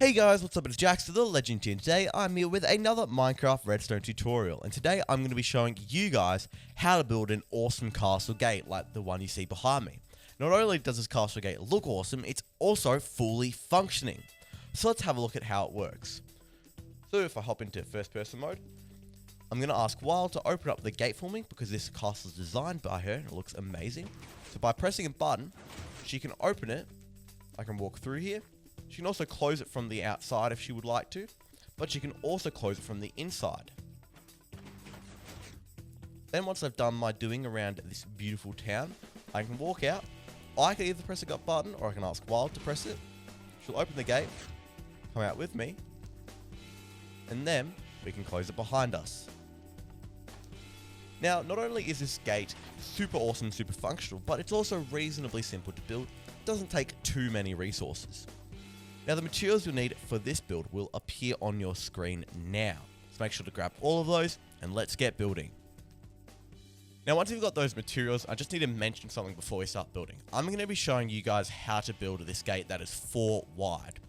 Hey guys, what's up? It's jjaaxxthelegend here, and today I'm here with another Minecraft Redstone tutorial, and today I'm going to be showing you guys how to build an awesome castle gate like the one you see behind me. Not only does this castle gate look awesome, it's also fully functioning. So let's have a look at how it works. So if I hop into first person mode, I'm going to ask Wild to open up the gate for me because this castle is designed by her and it looks amazing. So by pressing a button, she can open it. I can walk through here. She can also close it from the outside if she would like to, but she can also close it from the inside. Then once I've done my doing around this beautiful town, I can walk out. I can either press a button or I can ask Wild to press it. She'll open the gate, come out with me, and then we can close it behind us. Now, not only is this gate super awesome, super functional, but it's also reasonably simple to build. It doesn't take too many resources. Now the materials you'll need for this build will appear on your screen now. So make sure to grab all of those and let's get building. Now once you've got those materials, I just need to mention something before we start building. I'm going to be showing you guys how to build this gate that is 4 wide.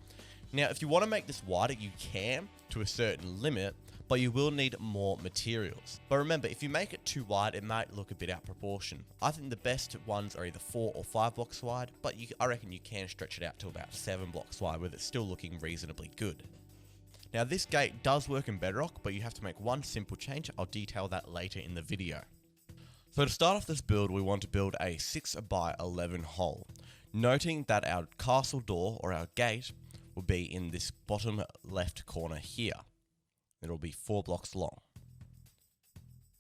Now if you want to make this wider, you can to a certain limit, but you will need more materials. But remember, if you make it too wide, it might look a bit out of proportion. I think the best ones are either 4 or 5 blocks wide, but I reckon you can stretch it out to about 7 blocks wide with it still looking reasonably good. Now this gate does work in bedrock, but you have to make one simple change. I'll detail that later in the video. So to start off this build, we want to build a 6x11 hole, noting that our castle door or our gate will be in this bottom left corner here. It'll be 4 blocks long.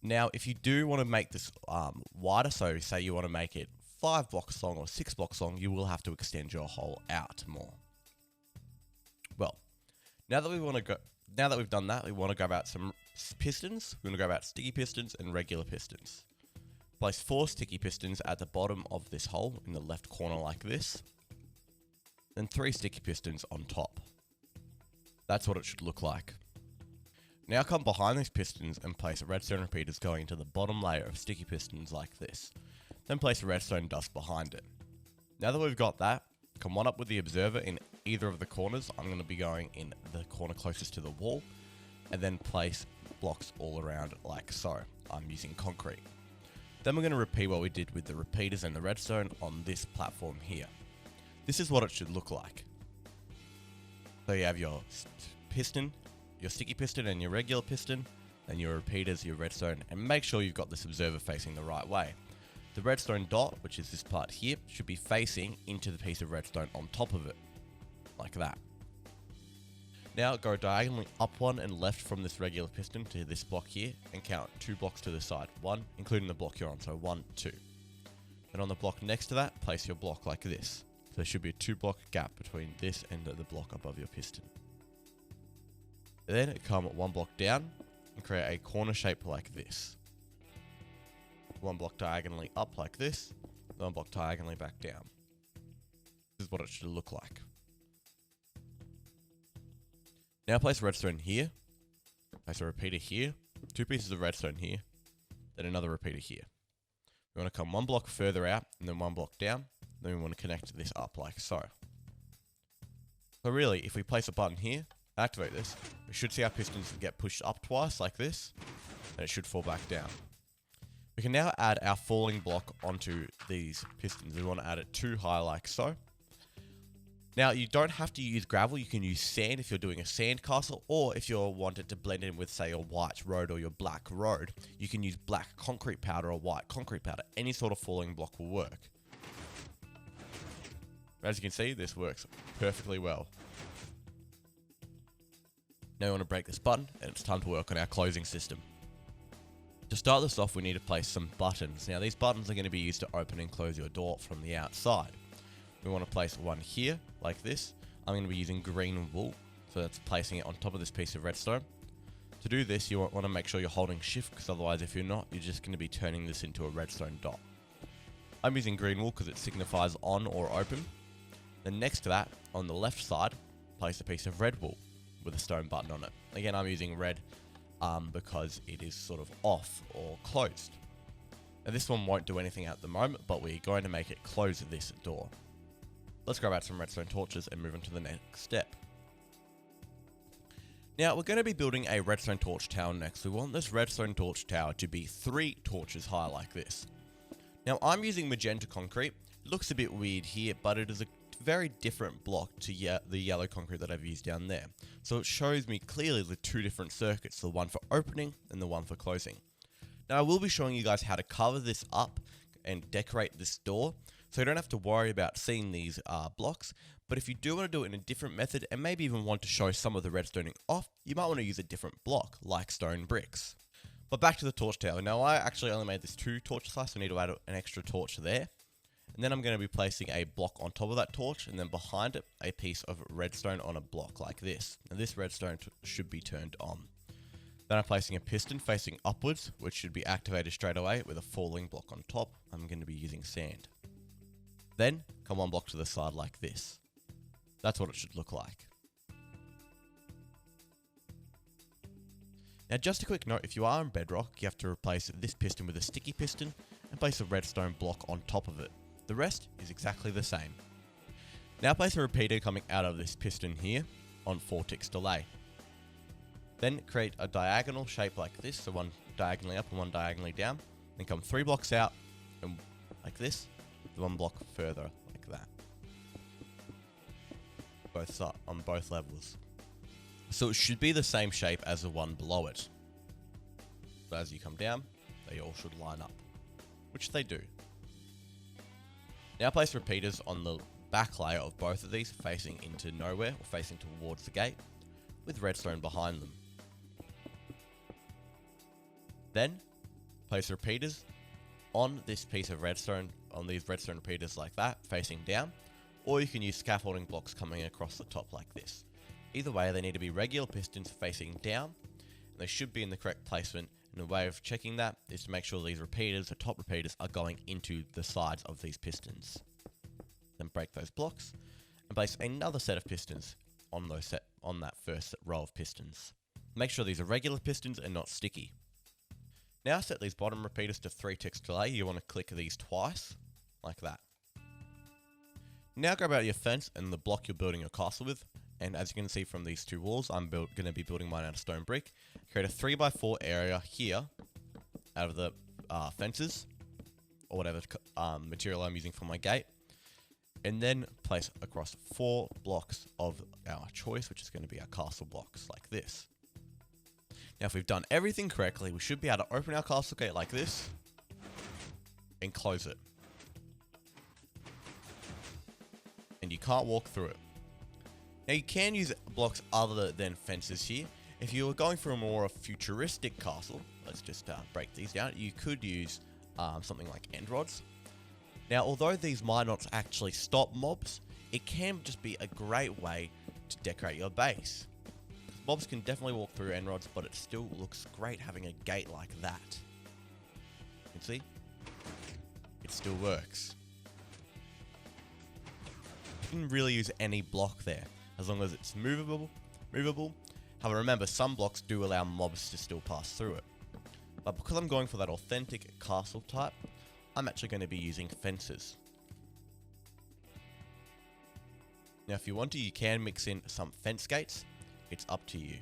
Now, if you do want to make this wider, so say you want to make it 5 blocks long or 6 blocks long, you will have to extend your hole out more. Well, now that we've done that, we want to grab out some pistons. We're going to grab out sticky pistons and regular pistons. Place 4 sticky pistons at the bottom of this hole in the left corner like this. Then 3 sticky pistons on top. That's what it should look like. Now come behind these pistons and place redstone repeaters going into the bottom layer of sticky pistons like this. Then place redstone dust behind it. Now that we've got that, come one up with the observer in either of the corners. I'm going to be going in the corner closest to the wall, and then place blocks all around like so. I'm using concrete. Then we're going to repeat what we did with the repeaters and the redstone on this platform here. This is what it should look like. So you have your piston, your sticky piston and your regular piston, then your repeaters, your redstone, and make sure you've got this observer facing the right way. The redstone dot, which is this part here, should be facing into the piece of redstone on top of it, like that. Now go diagonally up 1 and left from this regular piston to this block here, and count 2 blocks to the side, 1, including the block you're on, so 1, 2. Then on the block next to that, place your block like this. So there should be a 2 block gap between this and the block above your piston. Then come 1 block down and create a corner shape like this. 1 block diagonally up like this, 1 block diagonally back down. This is what it should look like. Now place redstone here, place a repeater here, 2 pieces of redstone here, then another repeater here. We want to come 1 block further out and then 1 block down, then we want to connect this up like so. So really, if we place a button here, activate this, we should see our pistons get pushed up twice like this, and it should fall back down. We can now add our falling block onto these pistons. We want to add it too high like so. Now you don't have to use gravel, you can use sand if you're doing a sand castle, or if you wanted to blend in with say your white road or your black road, you can use black concrete powder or white concrete powder. Any sort of falling block will work. As you can see, this works perfectly well. Now we want to break this button, and it's time to work on our closing system. To start this off, we need to place some buttons. Now these buttons are going to be used to open and close your door from the outside. We want to place one here, like this. I'm going to be using green wool, so that's placing it on top of this piece of redstone. To do this, you want to make sure you're holding shift, because otherwise if you're not, you're just going to be turning this into a redstone dot. I'm using green wool because it signifies on or open. Then next to that, on the left side, place a piece of red wool with a stone button on it. Again, I'm using red because it is sort of off or closed. Now this one won't do anything at the moment, but we're going to make it close this door. Let's grab out some redstone torches and move on to the next step. Now we're going to be building a redstone torch tower next. We want this redstone torch tower to be 3 torches high like this. Now I'm using magenta concrete. It looks a bit weird here, but it is a very different block to the yellow concrete that I've used down there. So it shows me clearly the 2 different circuits, the one for opening and the one for closing. Now I will be showing you guys how to cover this up and decorate this door, so you don't have to worry about seeing these blocks. But if you do want to do it in a different method and maybe even want to show some of the redstoning off, you might want to use a different block, like stone bricks. But back to the torch tower. Now I actually only made this 2 torches high, so I need to add an extra torch there. And then I'm going to be placing a block on top of that torch, and then behind it, a piece of redstone on a block like this. And this redstone should be turned on. Then I'm placing a piston facing upwards, which should be activated straight away with a falling block on top. I'm going to be using sand. Then come 1 block to the side like this. That's what it should look like. Now just a quick note, if you are in bedrock, you have to replace this piston with a sticky piston and place a redstone block on top of it. The rest is exactly the same. Now place a repeater coming out of this piston here on 4 ticks delay. Then create a diagonal shape like this, so 1 diagonally up and 1 diagonally down. Then come 3 blocks out and like this, 1 block further like that. On both levels. So it should be the same shape as the one below it. But as you come down, they all should line up, which they do. Now place repeaters on the back layer of both of these, facing into nowhere or facing towards the gate, with redstone behind them. Then place repeaters on this piece of redstone, on these redstone repeaters like that, facing down, or you can use scaffolding blocks coming across the top like this. Either way, they need to be regular pistons facing down, and they should be in the correct placement. And a way of checking that is to make sure these repeaters, the top repeaters, are going into the sides of these pistons. Then break those blocks and place another set of pistons on that first row of pistons. Make sure these are regular pistons and not sticky. Now set these bottom repeaters to 3 ticks delay. You want to click these twice, like that. Now grab out your fence and the block you're building your castle with. And as you can see from these 2 walls, I'm going to be building mine out of stone brick. Create a 3x4 area here out of the fences, or whatever material I'm using for my gate. And then place across 4 blocks of our choice, which is going to be our castle blocks, like this. Now if we've done everything correctly, we should be able to open our castle gate like this, and close it. And you can't walk through it. Now you can use blocks other than fences here. If you were going for a more futuristic castle, let's just break these down. You could use something like end rods. Now although these might not actually stop mobs, it can just be a great way to decorate your base. Mobs can definitely walk through end rods, but it still looks great having a gate like that. You can see? It still works. You can really use any block there, as long as it's movable. However, remember, some blocks do allow mobs to still pass through it. But because I'm going for that authentic castle type, I'm actually going to be using fences. Now if you want to, you can mix in some fence gates. It's up to you.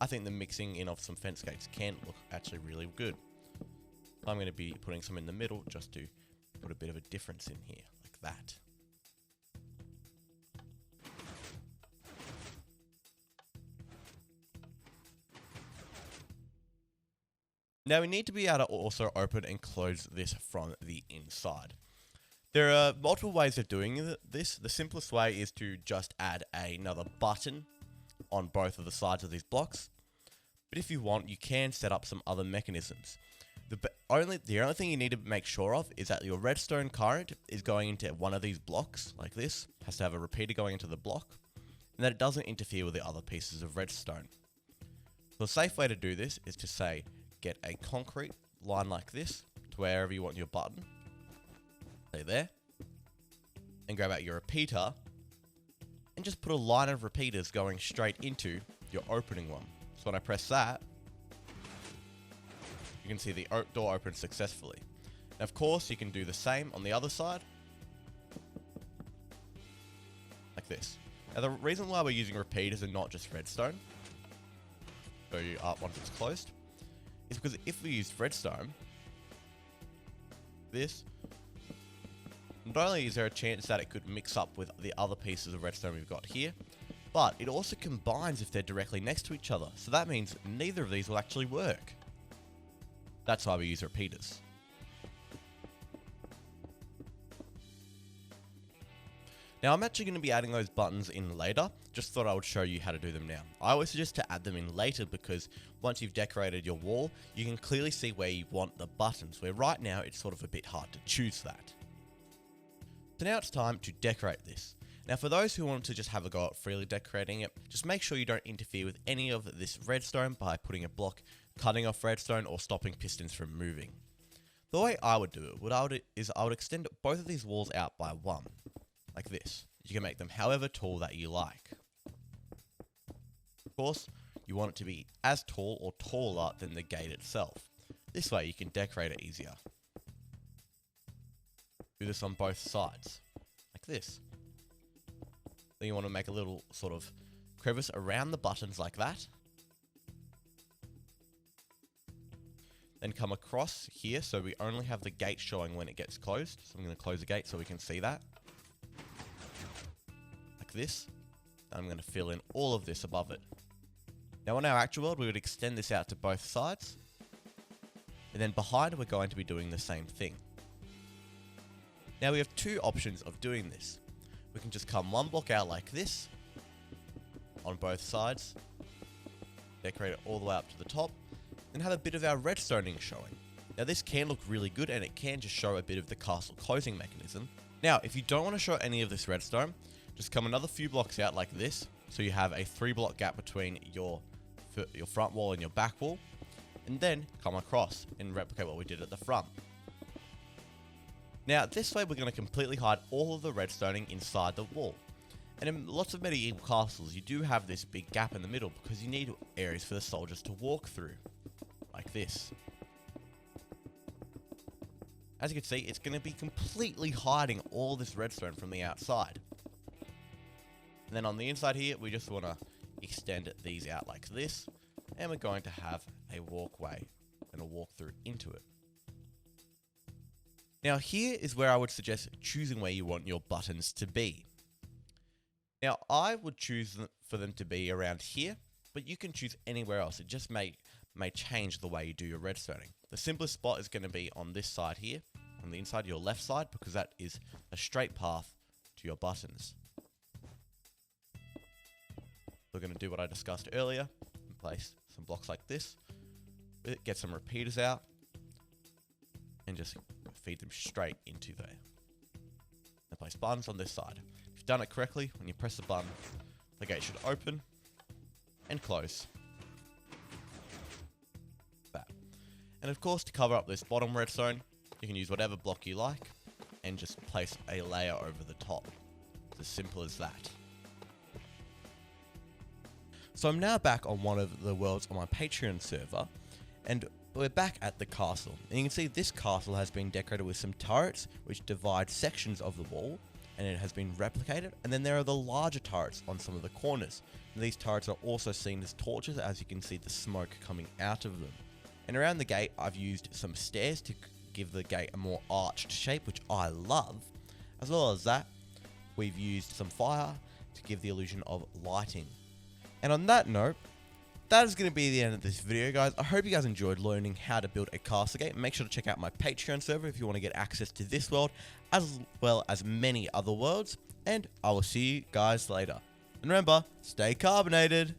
I think the mixing in of some fence gates can look actually really good. I'm going to be putting some in the middle just to put a bit of a difference in here, like that. Now we need to be able to also open and close this from the inside. There are multiple ways of doing this. The simplest way is to just add another button on both of the sides of these blocks. But if you want, you can set up some other mechanisms. The only thing you need to make sure of is that your redstone current is going into one of these blocks, like this. It has to have a repeater going into the block, and that it doesn't interfere with the other pieces of redstone. So a safe way to do this is to say, get a concrete line like this to wherever you want your button. Say there. And grab out your repeater and just put a line of repeaters going straight into your opening one. So when I press that, you can see the door opens successfully. Now of course you can do the same on the other side, like this. Now the reason why we're using repeaters and not just redstone show you up once it's closed, is because if we use redstone, not only is there a chance that it could mix up with the other pieces of redstone we've got here, but it also combines if they're directly next to each other. So that means neither of these will actually work. That's why we use repeaters. Now I'm actually going to be adding those buttons in later, just thought I would show you how to do them now. I always suggest to add them in later because once you've decorated your wall, you can clearly see where you want the buttons, where right now it's sort of a bit hard to choose that. So now it's time to decorate this. Now for those who want to just have a go at freely decorating it, just make sure you don't interfere with any of this redstone by putting a block, cutting off redstone, or stopping pistons from moving. The way I would do it is I would extend both of these walls out by one. Like this. You can make them however tall that you like. Of course, you want it to be as tall or taller than the gate itself. This way you can decorate it easier. Do this on both sides. Like this. Then you want to make a little sort of crevice around the buttons like that. Then come across here so we only have the gate showing when it gets closed. So I'm going to close the gate so we can see that. This, and I'm going to fill in all of this above it. Now on our actual world, we would extend this out to both sides, and then behind we're going to be doing the same thing. Now we have two options of doing this. We can just come one block out like this, on both sides, decorate it all the way up to the top, and have a bit of our redstoning showing. Now this can look really good, and it can just show a bit of the castle closing mechanism. Now if you don't want to show any of this redstone, just come another few blocks out like this, so you have a 3-block gap between your front wall and your back wall, and then come across and replicate what we did at the front. Now this way we're going to completely hide all of the redstoning inside the wall. And in lots of medieval castles you do have this big gap in the middle because you need areas for the soldiers to walk through, like this. As you can see, it's going to be completely hiding all this redstone from the outside. And then on the inside here, we just want to extend these out like this, and we're going to have a walkway and a walkthrough into it. Now here is where I would suggest choosing where you want your buttons to be. Now I would choose for them to be around here, but you can choose anywhere else. It just may change the way you do your redstoning. The simplest spot is going to be on this side here, on the inside, your left side, because that is a straight path to your buttons. We're going to do what I discussed earlier and place some blocks like this, get some repeaters out, and just feed them straight into there. And place buttons on this side. If you've done it correctly, when you press the button, the gate should open and close. That. And of course, to cover up this bottom redstone, you can use whatever block you like and just place a layer over the top. It's as simple as that. So I'm now back on one of the worlds on my Patreon server, and we're back at the castle. And you can see this castle has been decorated with some turrets, which divide sections of the wall, and it has been replicated. And then there are the larger turrets on some of the corners. And these turrets are also seen as torches, as you can see the smoke coming out of them. And around the gate, I've used some stairs to give the gate a more arched shape, which I love. As well as that, we've used some fire to give the illusion of lighting. And on that note, that is going to be the end of this video, guys. I hope you guys enjoyed learning how to build a castle gate. Make sure to check out my Patreon server if you want to get access to this world, as well as many other worlds. And I will see you guys later. And remember, stay carbonated.